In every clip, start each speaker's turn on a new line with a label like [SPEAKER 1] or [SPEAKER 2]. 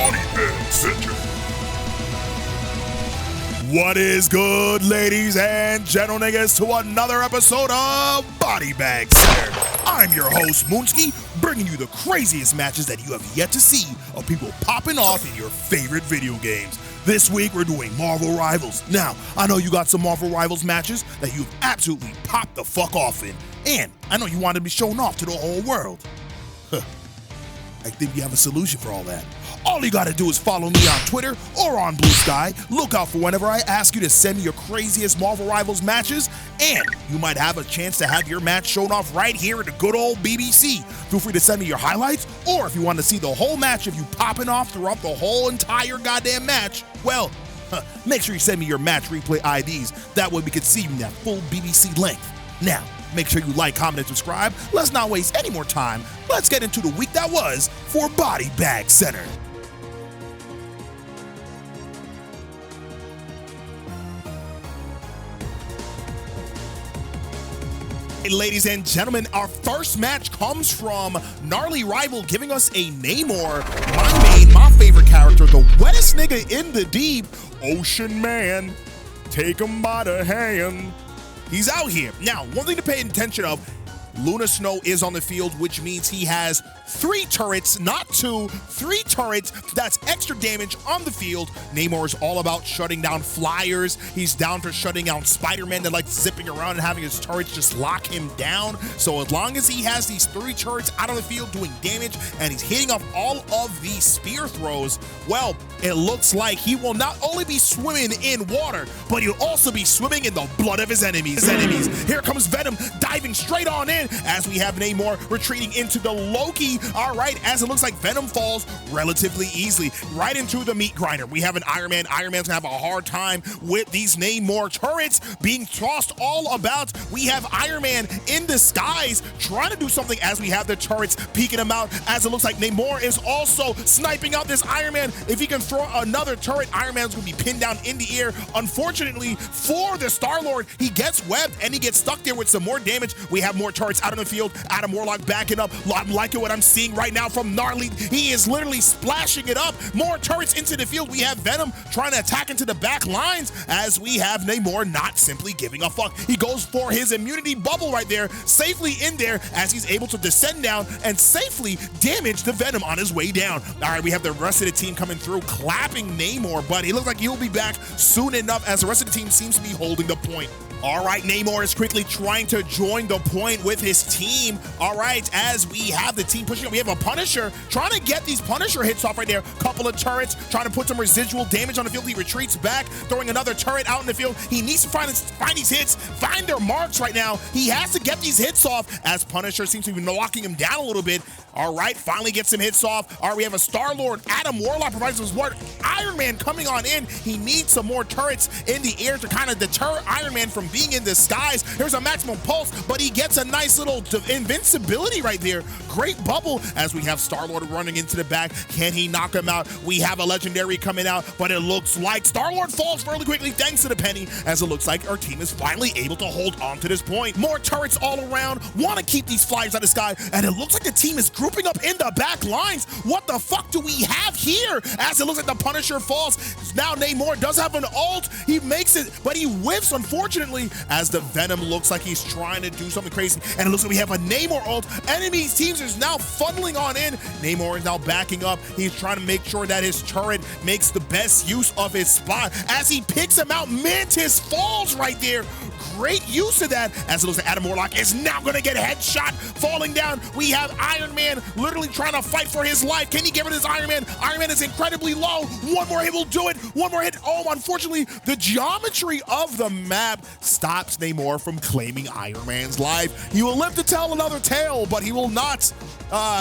[SPEAKER 1] Bodybag Center. What is good, ladies and gentlemen, to another episode of Bodybag Center. I'm your host, Moonskii, bringing you the craziest matches that you have yet to see of people popping off in your favorite video games. This week, we're doing Marvel Rivals. Now, I know you got some Marvel Rivals matches that you've absolutely popped the fuck off in, and I know you want to be shown off to the whole world. I think we have a solution for all that. All you gotta do is follow me on Twitter or on Moonskii. Look out for whenever I ask you to send me your craziest Marvel Rivals matches, and you might have a chance to have your match shown off right here at the good old BBC. Feel free to send me your highlights, or if you want to see the whole match of you popping off throughout the whole entire goddamn match, well, make sure you send me your match replay IDs. That way we can see you in that full BBC length. Now, make sure you like, comment, and subscribe. Let's not waste any more time. Let's get into the week that was for Bodybag Center. Hey, ladies and gentlemen, our first match comes from Gnarly Rival giving us a Namor, my favorite character, the wettest nigga in the deep, Ocean Man. Take him by the hand. He's out here. Now, one thing to pay attention of, Luna Snow is on the field, which means he has 3 turrets, not 2, 3 turrets. That's extra damage on the field. Namor is all about shutting down flyers. He's down for shutting down Spider-Man that likes zipping around and having his turrets just lock him down. So as long as he has these 3 turrets out on the field doing damage and he's hitting off all of these spear throws, well, it looks like he will not only be swimming in water, but he'll also be swimming in the blood of his enemies. Here comes Venom diving straight on in as we have Namor retreating into the Loki. All right, as it looks like Venom falls relatively easily right into the meat grinder. We have an Iron Man. Iron Man's gonna have a hard time with these Namor turrets being tossed all about. We have Iron Man in the skies trying to do something as we have the turrets peeking him out, as it looks like Namor is also sniping out this Iron Man. If he can throw another turret, Iron Man's gonna be pinned down in the air. Unfortunately for the Star-Lord, he gets webbed and he gets stuck there with some more damage. We have more turrets out on the field. Adam Warlock backing up. I'm liking what I'm seeing right now from Gnarly. He is literally splashing it up. More turrets into the field. We have Venom trying to attack into the back lines as we have Namor not simply giving a fuck. He goes for his immunity bubble right there, safely in there as he's able to descend down and safely damage the Venom on his way down. All right, we have the rest of the team coming through, clapping Namor, but he looks like he'll be back soon enough as the rest of the team seems to be holding the point. All right, Namor is quickly trying to join the point with his team. All right, as we have the team pushing up, we have a Punisher trying to get these Punisher hits off right there. Couple of turrets, trying to put some residual damage on the field. He retreats back, throwing another turret out in the field. He needs to find these hits, find their marks right now. He has to get these hits off as Punisher seems to be knocking him down a little bit. All right, finally gets some hits off. All right, we have a Star-Lord. Adam Warlock provides some support. Iron Man coming on in. He needs some more turrets in the air to kind of deter Iron Man from being in the skies. Here's a maximum pulse, but he gets a nice little invincibility right there. Great bubble as we have Star-Lord running into the back. Can he knock him out? We have a legendary coming out, but it looks like Star-Lord falls fairly quickly thanks to the penny, as it looks like our team is finally able to hold on to this point. More turrets all around. Want to keep these flyers out of the sky, and it looks like the team is grouping up in the back lines. What the fuck do we have here? As it looks like the Punisher falls. Now Namor does have an ult. He makes it, but he whiffs, unfortunately, as the Venom looks like he's trying to do something crazy. And it looks like we have a Namor ult. Enemy teams is now funneling on in. Namor is now backing up. He's trying to make sure that his turret makes the best use of his spot. As he picks him out, Mantis falls right there. Great use of that, as it looks like Adam Warlock is now going to get a headshot falling down. We have Iron Man literally trying to fight for his life. Can he get rid of his Iron Man? Iron Man is incredibly low. One more hit will do it. One more hit. Oh, unfortunately, the geometry of the map stops Namor from claiming Iron Man's life. He will live to tell another tale, but he will not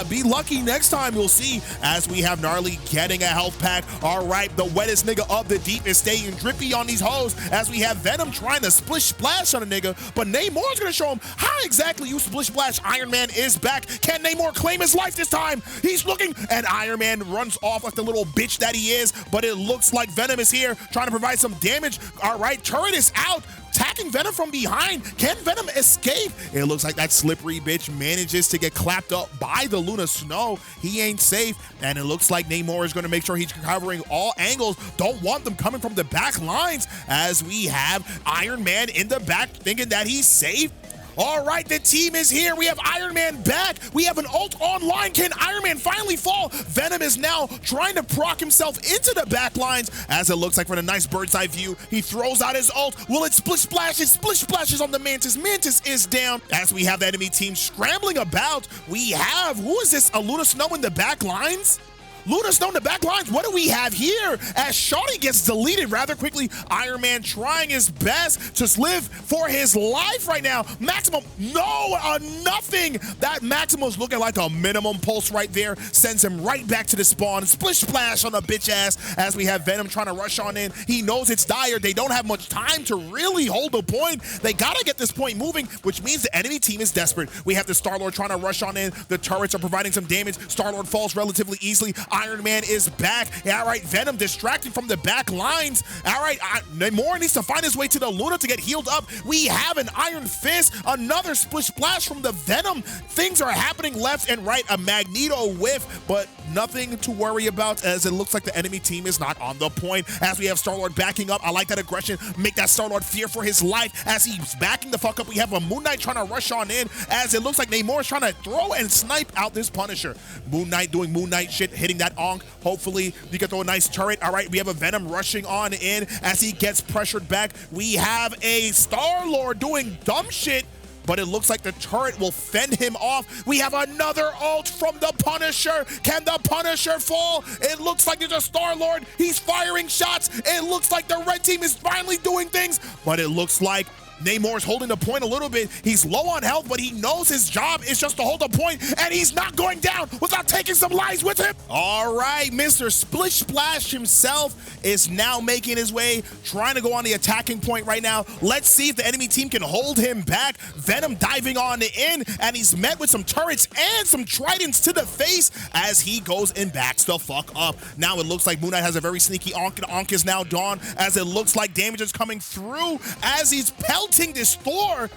[SPEAKER 1] be lucky next time. We'll see as we have Gnarly getting a health pack. All right, the wettest nigga of the deep is staying drippy on these hoes as we have Venom trying to splish splash on a nigga, but Namor's gonna show him how exactly you splish splash. Iron Man is back. Can Namor claim his life this time? He's looking, and Iron Man runs off like the little bitch that he is, but it looks like Venom is here trying to provide some damage. All right, turret is out. attacking Venom from behind. Can Venom escape? It looks like that slippery bitch manages to get clapped up by the Luna Snow. He ain't safe, and it looks like Namor is going to make sure he's covering all angles. Don't want them coming from the back lines, as we have Iron Man in the back thinking that he's safe. All right, the team is here. We have Iron Man back. We have an ult online. Can Iron Man finally fall? Venom is now trying to proc himself into the back lines, as it looks like from a nice bird's eye view. He throws out his ult. Will it splish splashes? Splish splashes on the Mantis. Mantis is down, as we have the enemy team scrambling about. We have, who is this? A Luna Snow in the back lines? Luna Snow in the back lines. What do we have here? As Shawty gets deleted rather quickly. Iron Man trying his best to live for his life right now. Maximum, no, nothing. That Maximum's looking like a minimum pulse right there. Sends him right back to the spawn. Splish splash on the bitch ass, as we have Venom trying to rush on in. He knows it's dire. They don't have much time to really hold the point. They gotta get this point moving, which means the enemy team is desperate. We have the Star-Lord trying to rush on in. The turrets are providing some damage. Star-Lord falls relatively easily. Iron Man is back. All right, Venom distracted from the back lines. All right, Namor needs to find his way to the Luna to get healed up. We have an Iron Fist, another splish splash from the Venom. Things are happening left and right. A Magneto whiff, but nothing to worry about, as it looks like the enemy team is not on the point, as we have Star-Lord backing up. I like that aggression. Make that Star-Lord fear for his life as he's backing the fuck up. We have a Moon Knight trying to rush on in, as it looks like Namor is trying to throw and snipe out this Punisher. Moon Knight doing Moon Knight shit, hitting that Onk. Hopefully you can throw a nice turret. All right, we have a Venom rushing on in as he gets pressured back. We have a Star-Lord doing dumb shit, but it looks like the turret will fend him off. We have another ult from the Punisher. Can the Punisher fall? It looks like there's a Star-Lord. He's firing shots. It looks like the red team is finally doing things, but it looks like Namor's holding the point a little bit. He's low on health, but he knows his job is just to hold the point, and he's not going down without taking some lives with him. All right, Mr. Splish Splash himself is now making his way, trying to go on the attacking point right now. Let's see if the enemy team can hold him back. Venom diving on in, and he's met with some turrets and some tridents to the face as he goes and backs the fuck up. Now it looks like Moon Knight has a very sneaky Onk, and Onk is now gone, as it looks like damage is coming through as he's pelting this Thor.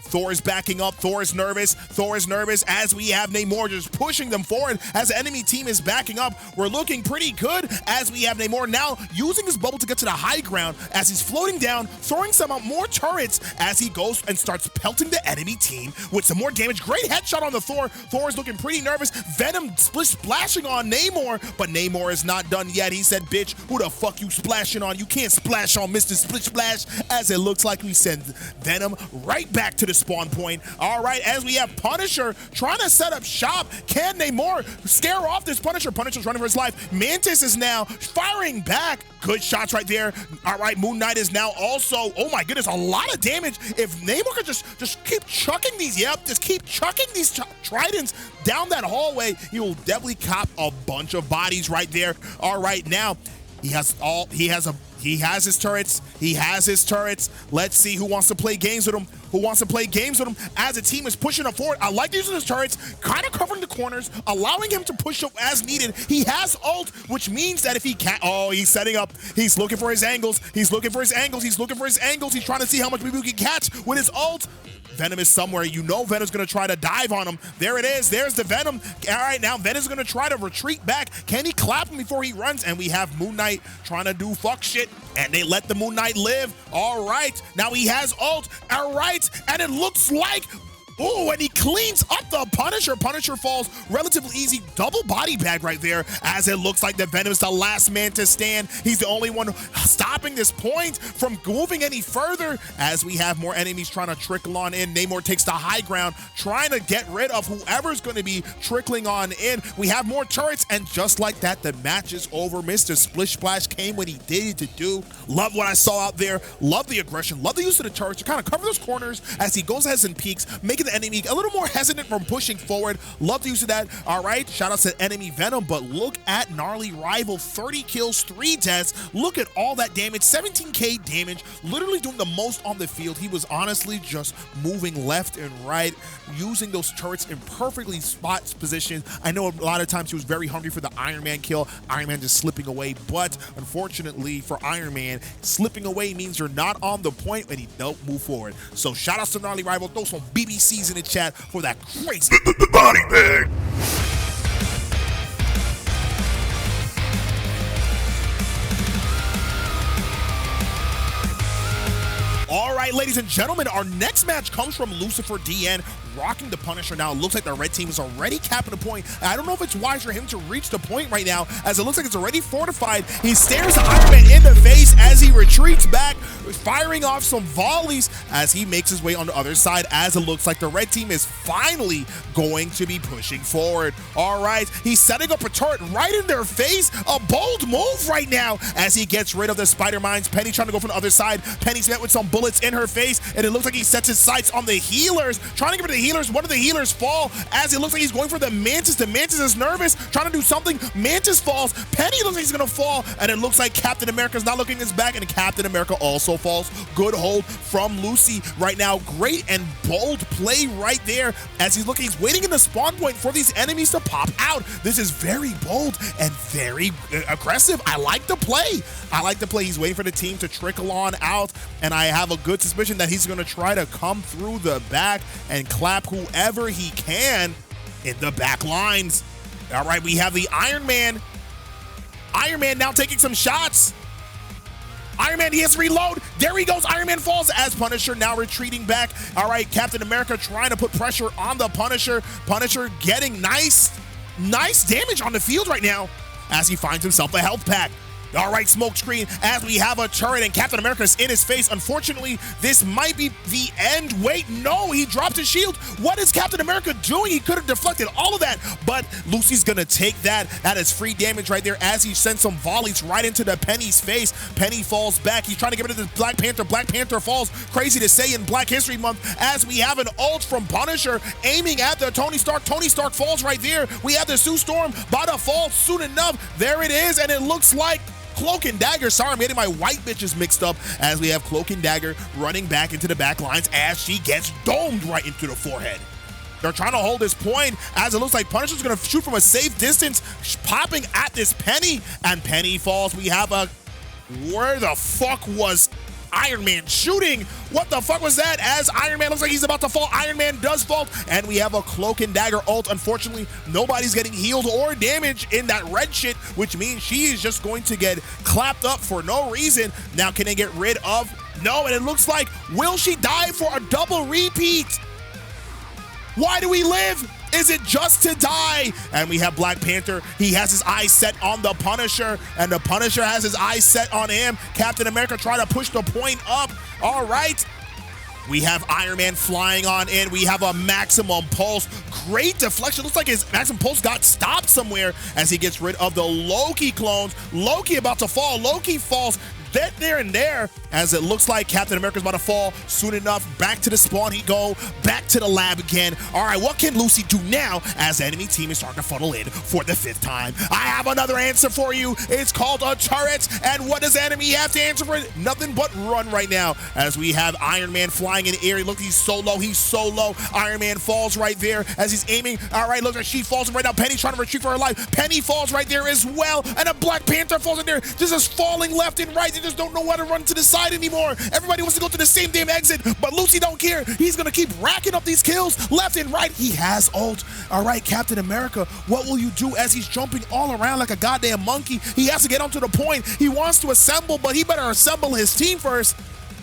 [SPEAKER 1] Thor is backing up. Thor is nervous. Thor is nervous, as we have Namor just pushing them forward as the enemy team is backing up. We're looking pretty good, as we have Namor now using his bubble to get to the high ground as he's floating down, throwing some more turrets as he goes and starts pelting the enemy team with some more damage. Great headshot on the Thor. Thor is looking pretty nervous. Venom splashing on Namor, but Namor is not done yet. He said, bitch, who the fuck you splashing on? You can't splash on Mr. Splish Splash, as it looks like we send Venom right back to the spawn point. All right, as we have Punisher trying to set up shop. Can Namor scare off this Punisher? Punisher's running for his life. Mantis is now firing back. Good shots right there. All right, Moon Knight is now also, oh my goodness, a lot of damage. If Namor could just keep chucking these, just keep chucking these tridents down that hallway, he will definitely cop a bunch of bodies right there. All right, now he has his turrets. He has his turrets. Let's see who wants to play games with him. Who wants to play games with him as the team is pushing him forward. I like using his turrets, kind of covering the corners, allowing him to push up as needed. He has ult, which means that if he can't, oh, he's setting up. He's looking for his angles. He's looking for his angles. He's looking for his angles. He's trying to see how much people he can catch with his ult. Venom is somewhere. You know Venom's going to try to dive on him. There it is. There's the Venom. All right, now Venom's going to try to retreat back. Can he clap him before he runs? And we have Moon Knight trying to do fuck shit, and they let the Moon Knight live. All right, now he has ult. All right, and it looks like, oh, and he cleans up the Punisher. Punisher falls relatively easy. Double body bag right there, as it looks like the Venom is the last man to stand. He's the only one stopping this point from moving any further, as we have more enemies trying to trickle on in. Namor takes the high ground, trying to get rid of whoever's going to be trickling on in. We have more turrets, and just like that, the match is over. Mr. Splish Splash came when he needed to do. Love what I saw out there. Love the aggression. Love the use of the turrets to kind of cover those corners as he goes ahead and peeks, making making the enemy a little more hesitant from pushing forward. Love the use of that. All right, shout out to enemy Venom, but look at Gnarly Rival, 30 kills, 3 deaths. Look at all that damage, 17k damage, literally doing the most on the field. He was honestly just moving left and right, using those turrets in perfectly spot positions. I know a lot of times he was very hungry for the Iron Man kill. Iron Man just slipping away, but unfortunately for Iron Man, slipping away means you're not on the point and he don't move forward. So shout outs to Gnarly Rival. Throw some BBCs in the chat for that crazy body bag. All right, ladies and gentlemen, our next match comes from Lucifer DN rocking the Punisher now. It looks like the red team is already capping the point. I don't know if it's wise for him to reach the point right now, as it looks like it's already fortified. He stares at Iron Man in the face as he retreats back, firing off some volleys as he makes his way on the other side, as it looks like the red team is finally going to be pushing forward. All right, he's setting up a turret right in their face. A bold move right now as he gets rid of the spider mines. Penny trying to go from the other side. Penny's met with some bullets in her face, and it looks like he sets his sights on the healers, trying to get rid of the healers. One of the healers fall as it looks like he's going for the Mantis. The Mantis is nervous, trying to do something. Mantis falls. Penny looks like he's gonna fall, and it looks like Captain America's not looking his back, and Captain America also falls. Good hold from Lucy right now. Great and bold play right there as he's looking. He's waiting in the spawn point for these enemies to pop out. This is very bold and very aggressive. I like the play. I like the play. He's waiting for the team to trickle on out, and I have a good suspicion that he's gonna try to come through the back and clap whoever he can in the back lines. All right, we have the Iron Man. Iron Man now taking some shots. Iron Man, he has to reload. There he goes. Iron Man falls as Punisher now retreating back. All right, Captain America trying to put pressure on the Punisher. Punisher getting nice damage on the field right now as he finds himself a health pack. All right, smoke screen as we have a turret and Captain America's in his face. Unfortunately, this might be the end. Wait, no, he dropped his shield. What is Captain America doing? He could have deflected all of that, but Lucy's gonna take that. That is free damage right there as he sends some volleys right into the Penny's face. Penny falls back. He's trying to get rid of the Black Panther. Black Panther falls. Crazy to say in Black History Month as we have an ult from Punisher aiming at the Tony Stark. Tony Stark falls right there. We have the Sue Storm about to fall soon enough. There it is, and it looks like Cloak and Dagger. Sorry, I'm getting my white bitches mixed up as we have Cloak and Dagger running back into the back lines as she gets domed right into the forehead. They're trying to hold this point as it looks like Punisher's going to shoot from a safe distance, popping at this Penny, and Penny falls. We have a... Where the fuck was Iron Man shooting? What the fuck was that? As Iron Man looks like he's about to fall, Iron Man does fall, and we have a Cloak and Dagger ult. Unfortunately, nobody's getting healed or damaged in that red shit, which means she is just going to get clapped up for no reason. Now, can they get rid of... No, and it looks like, will she die for a double repeat? Why do we live? Is it just to die? And we have Black Panther. He has his eyes set on the Punisher, and the Punisher has his eyes set on him. Captain America trying to push the point up. All right. We have Iron Man flying on in. We have a Maximum Pulse. Great deflection. Looks like his Maximum Pulse got stopped somewhere as he gets rid of the Loki clones. Loki about to fall. Loki falls there and there as it looks like Captain America's about to fall soon enough. Back to the spawn he go, back to the lab again. All right, what can Lucy do now as the enemy team is starting to funnel in for the 5th time? I have another answer for you. It's called a turret, and what does the enemy have to answer for it? Nothing but run right now as we have Iron Man flying in the air. Look, he's so low. Iron Man falls right there as he's aiming. All right, look, she falls right now. Penny's trying to retreat for her life. Penny falls right there as well, and a Black Panther falls in there. This is falling left and right. They just don't know where to run to the side anymore. Everybody wants to go to the same damn exit, but Lucy don't care. He's gonna keep racking up these kills left and right. He has ult. All right, Captain America, what will you do as he's jumping all around like a goddamn monkey? He has to get onto the point. He wants to assemble, but he better assemble his team first.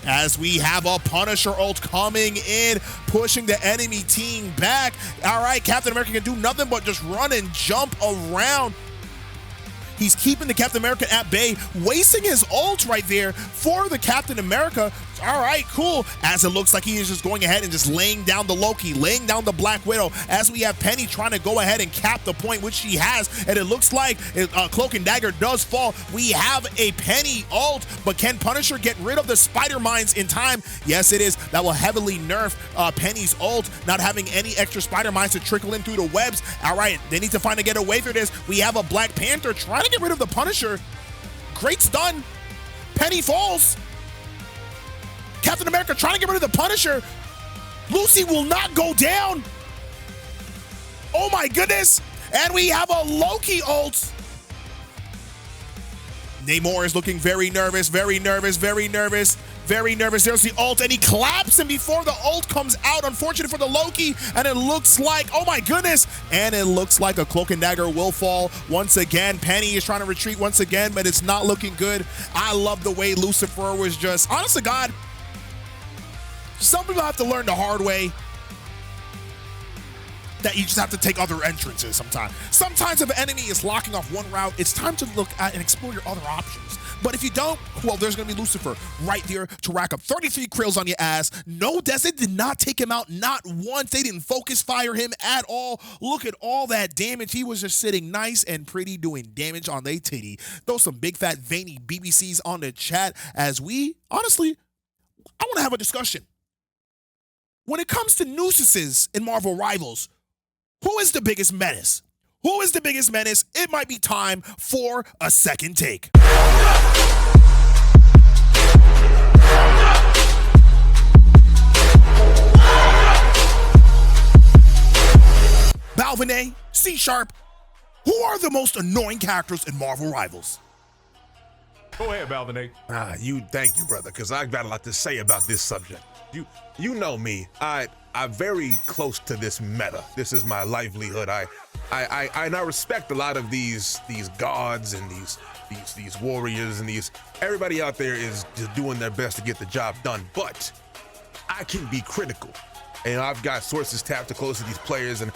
[SPEAKER 1] As we have a Punisher ult coming in, pushing the enemy team back. All right, Captain America can do nothing but just run and jump around. He's keeping the Captain America at bay, wasting his ult right there for the Captain America. All right, cool. As it looks like he is just going ahead and just laying down the Loki, laying down the Black Widow, as we have Penny trying to go ahead and cap the point, which she has, and it looks like Cloak and Dagger does fall. We have a Penny ult, but can Punisher get rid of the spider mines in time? Yes, it is. That will heavily nerf Penny's ult, not having any extra spider mines to trickle in through the webs. All right, they need to find a getaway through this. We have a Black Panther trying to get rid of the Punisher. Great stun. Penny falls. Captain America trying to get rid of the Punisher. Lucy will not go down. Oh my goodness. And we have a Loki ult. Namor is looking very nervous, very nervous, very nervous, very nervous. There's the ult, and he claps, and before the ult comes out, unfortunate for the Loki, and it looks like, oh my goodness, and it looks like a Cloak and Dagger will fall once again. Penny is trying to retreat once again, but it's not looking good. I love the way Lucifer was just, honest to God, some people have to learn the hard way that you just have to take other entrances sometimes. Sometimes if an enemy is locking off one route, it's time to look at and explore your other options. But if you don't, well, there's going to be Lucifer right there to rack up 33 krills on your ass. No, Desert did not take him out, not once. They didn't focus fire him at all. Look at all that damage. He was just sitting nice and pretty doing damage on their titty. Throw some big fat veiny BBCs on the chat as we, honestly, I want to have a discussion. When it comes to nuisances in Marvel Rivals, who is the biggest menace? Who is the biggest menace? It might be time for a second take. Balvin, C Sharp, who are the most annoying characters in Marvel Rivals?
[SPEAKER 2] Go ahead, Balvin.
[SPEAKER 3] Thank you, brother, because I've got a lot to say about this subject. You know me. I'm very close to this meta. This is my livelihood. I respect a lot of these gods and these warriors and everybody out there is just doing their best to get the job done. But I can be critical, and I've got sources tapped to close to these players, and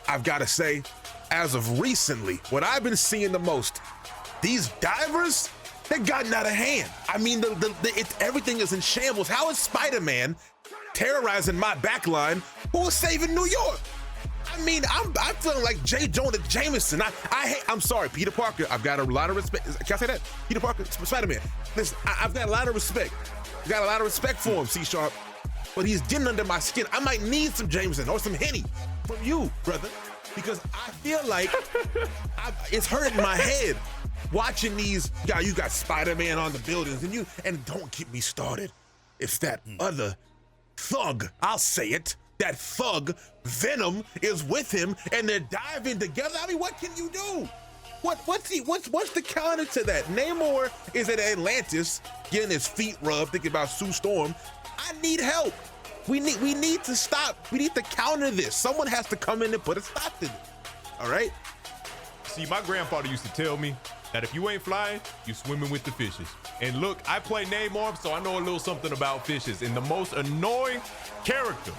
[SPEAKER 3] I've got to say, as of recently, what I've been seeing the most, these divers, they've gotten out of hand. I mean, everything is in shambles. How is Spider-Man terrorizing my backline who is saving New York? I mean, I'm feeling like J. Jonah Jameson. I'm sorry, Peter Parker. I've got a lot of respect. Can I say that? Peter Parker, Spider-Man. Listen, I've got a lot of respect. Got a lot of respect for him, C Sharp. But he's getting under my skin. I might need some Jameson or some Henny from you, brother, because I feel like it's hurting my head watching these guys. You got Spider-Man on the buildings, and don't get me started. It's that other thug. I'll say it. That thug Venom is with him, and they're diving together. I mean, what can you do? What's the counter to that? Namor is at Atlantis getting his feet rubbed, thinking about Sue Storm. I need help. We need to stop. We need to counter this. Someone has to come in and put a stop to this. All right.
[SPEAKER 2] See, my grandfather used to tell me that if you ain't flying, you swimming with the fishes. And look, I play Namor, so I know a little something about fishes. And the most annoying character,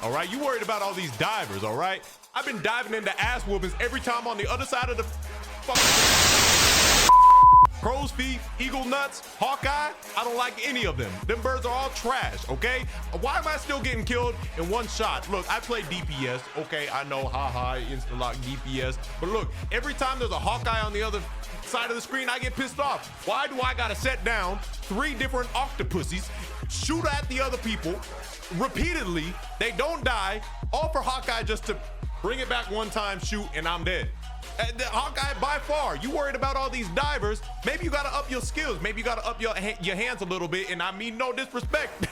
[SPEAKER 2] all right? You worried about all these divers, all right? I've been diving into ass whoopings every time on the other side of the fucking crow's feet, eagle nuts, Hawkeye. I don't like any of them. Them birds are all trash, okay? Why am I still getting killed in one shot? Look, I play DPS, okay? I know, haha, insta-lock DPS. But look, every time there's a Hawkeye on the other side of the screen, I get pissed off. Why do I gotta set down 3 different octopuses, shoot at the other people repeatedly, they don't die, all for Hawkeye just to bring it back one time, shoot, and I'm dead. Hawkeye, by far, you worried about all these divers, maybe you gotta up your skills, maybe you gotta up your hands a little bit, and I mean no disrespect.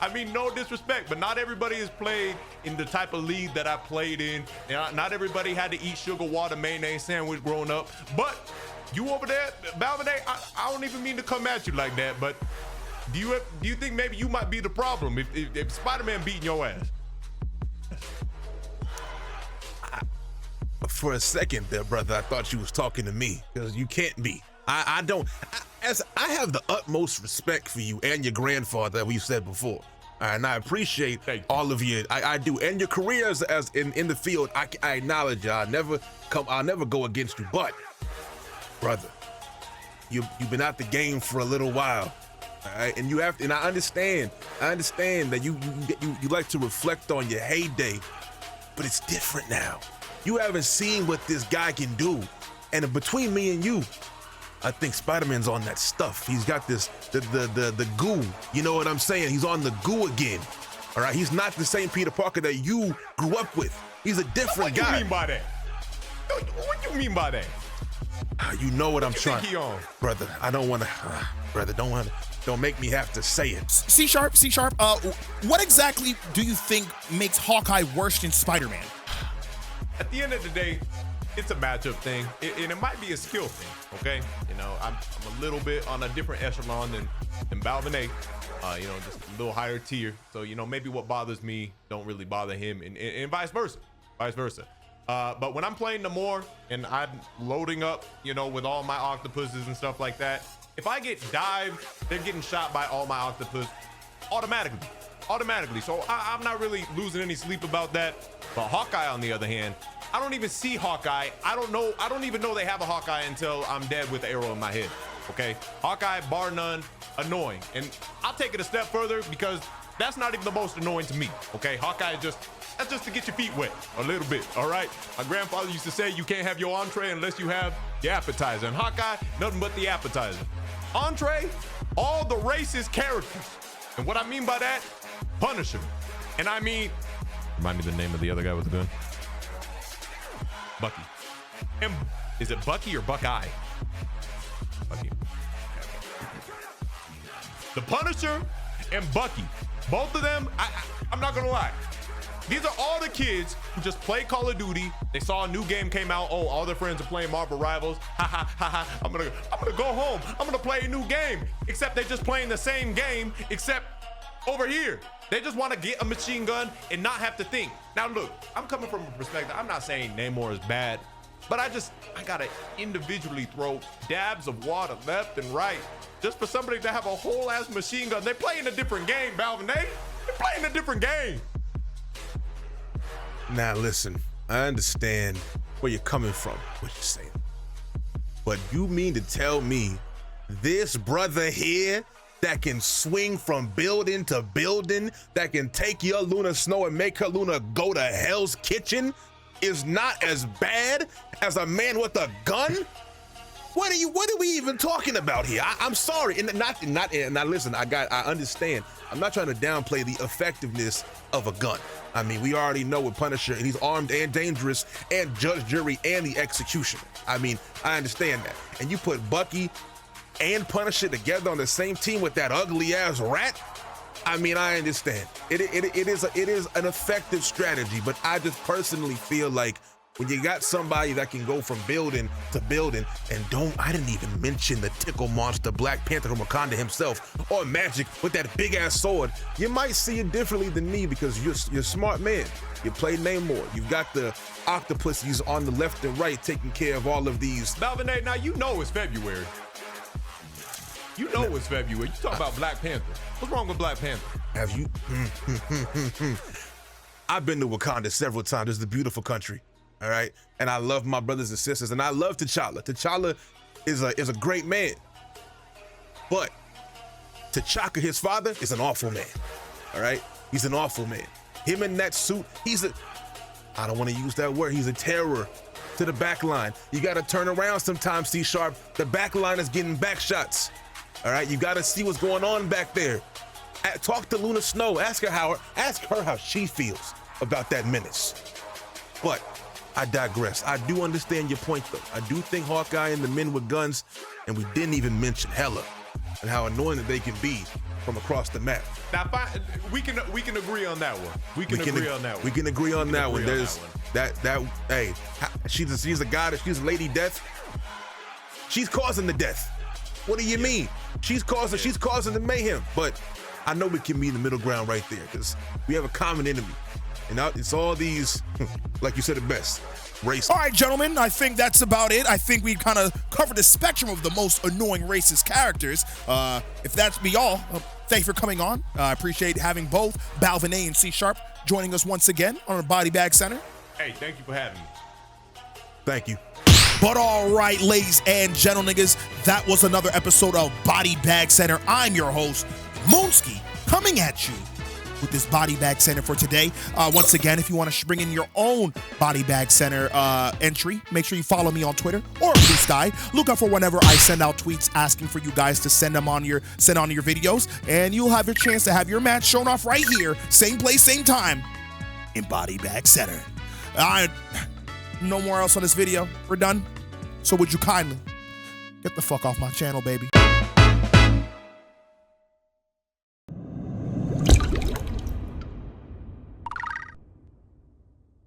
[SPEAKER 2] I mean no disrespect, but not everybody is played in the type of league that I played in, and not everybody had to eat sugar water mayonnaise sandwich growing up, but you over there, Balvin, I don't even mean to come at you like that, but do you think maybe you might be the problem if Spider-Man beating your ass?
[SPEAKER 3] For a second there, brother, I thought you was talking to me, because you can't be. I have the utmost respect for you and your grandfather that we've said before. And I appreciate all of you. I do. And your career as in the field, I acknowledge you. I'll never go against you. But brother, you've been out the game for a little while. All right, and you have to, and I understand that you like to reflect on your heyday, but it's different now. You haven't seen what this guy can do, and between me and you, I think Spider-Man's on that stuff. He's got this the goo. You know what I'm saying? He's on the goo again. All right, he's not the same Peter Parker that you grew up with. He's a different guy.
[SPEAKER 2] What do you mean by that? What do you mean by that?
[SPEAKER 3] You know what I'm trying.
[SPEAKER 2] Think he on?
[SPEAKER 3] Brother, I don't want to. Brother, don't make me have to say it.
[SPEAKER 1] C Sharp. What exactly do you think makes Hawkeye worse than Spider-Man?
[SPEAKER 2] At the end of the day, it's a matchup thing, and it might be a skill thing. Okay, you know, I'm a little bit on a different echelon than Balvin. You know, just a little higher tier. So you know, maybe what bothers me don't really bother him, and vice versa. But when I'm playing Namor and I'm loading up, you know, with all my octopuses and stuff like that, if I get dived, they're getting shot by all my octopus automatically. So I'm not really losing any sleep about that. But Hawkeye, on the other hand, I don't even see Hawkeye. I don't even know they have a Hawkeye until I'm dead with an arrow in my head. Okay, Hawkeye, bar none, annoying. And I'll take it a step further because that's not even the most annoying to me. Okay, Hawkeye that's just to get your feet wet a little bit. All right, my grandfather used to say you can't have your entree unless you have the appetizer. And Hawkeye, nothing but the appetizer. Entree, all the racist characters. And what I mean by that, Punisher. And I mean, remind me the name of the other guy with the gun. Bucky. And is it Bucky or Buckeye? Bucky. The Punisher and Bucky. Both of them, I'm not gonna lie. These are all the kids who just play Call of Duty. They saw a new game came out. Oh, all their friends are playing Marvel Rivals. Ha ha ha ha. I'm gonna go home. I'm gonna play a new game. Except they're just playing the same game, except over here. They just want to get a machine gun and not have to think. Now look, I'm coming from a perspective. I'm not saying Namor is bad, but I gotta individually throw dabs of water left and right just for somebody to have a whole ass machine gun. They're playing a different game, Balvin. They're playing a different game.
[SPEAKER 3] Now listen, I understand where you're coming from, what you're saying. But you mean to tell me this brother here that can swing from building to building, that can take your Luna Snow and make her Luna go to Hell's Kitchen is not as bad as a man with a gun? What are we even talking about here? I'm sorry, and now listen, I understand. I'm not trying to downplay the effectiveness of a gun. I mean, we already know with Punisher, and he's armed and dangerous, and judge, jury, and the executioner. I mean, I understand that. And you put Bucky and Punisher together on the same team with that ugly ass rat. I mean, I understand. It is an effective strategy, but I just personally feel like when you got somebody that can go from building to building, and I didn't even mention the tickle monster Black Panther from Wakanda himself, or Magic with that big ass sword, you might see it differently than me because you're a smart man. You play Namor. You've got the octopuses on the left and right taking care of all of these.
[SPEAKER 2] Balvin, now you know it's February. You know it's February. You talk about Black Panther. What's wrong with Black Panther?
[SPEAKER 3] Have you? I've been to Wakanda several times. It's a beautiful country. All right, and I love my brothers and sisters, and I love T'Challa. T'Challa is a great man, but T'Chaka, his father, is an awful man. All right, he's an awful man. Him in that suit, I don't want to use that word. He's a terror to the back line. You got to turn around sometimes, C-Sharp. The back line is getting back shots. All right, you got to see what's going on back there. Talk to Luna Snow. Ask her how she feels about that menace. But I digress. I do understand your point, though. I do think Hawkeye and the men with guns, and we didn't even mention Hela and how annoying that they can be from across the map.
[SPEAKER 2] Now, we can agree on that one. We can agree on that one.
[SPEAKER 3] We can agree on that one. There's that. Hey, she's a goddess. She's Lady Death. She's causing the death. What do you mean? She's causing the mayhem. But I know we can meet in the middle ground right there because we have a common enemy. And it's all these, like you said it best, race.
[SPEAKER 1] All right, gentlemen, I think that's about it. I think we kind of covered the spectrum of the most annoying racist characters. If that's be all, thank you for coming on. I appreciate having both Balvin A and C-Sharp joining us once again on the Bodybag Center.
[SPEAKER 2] Hey, thank you for having me.
[SPEAKER 3] Thank you.
[SPEAKER 1] But all right, ladies and gentlemen, that was another episode of Bodybag Center. I'm your host, Moonskii, coming at you with this Bodybag Center for today. Once again, if you want to bring in your own Bodybag Center entry, make sure you follow me on Twitter or Moonskii. Look out for whenever I send out tweets asking for you guys to send on your videos, and you'll have your chance to have your match shown off right here, same place, same time, in Bodybag Center. No more else on this video. We're done. So would you kindly get the fuck off my channel, baby?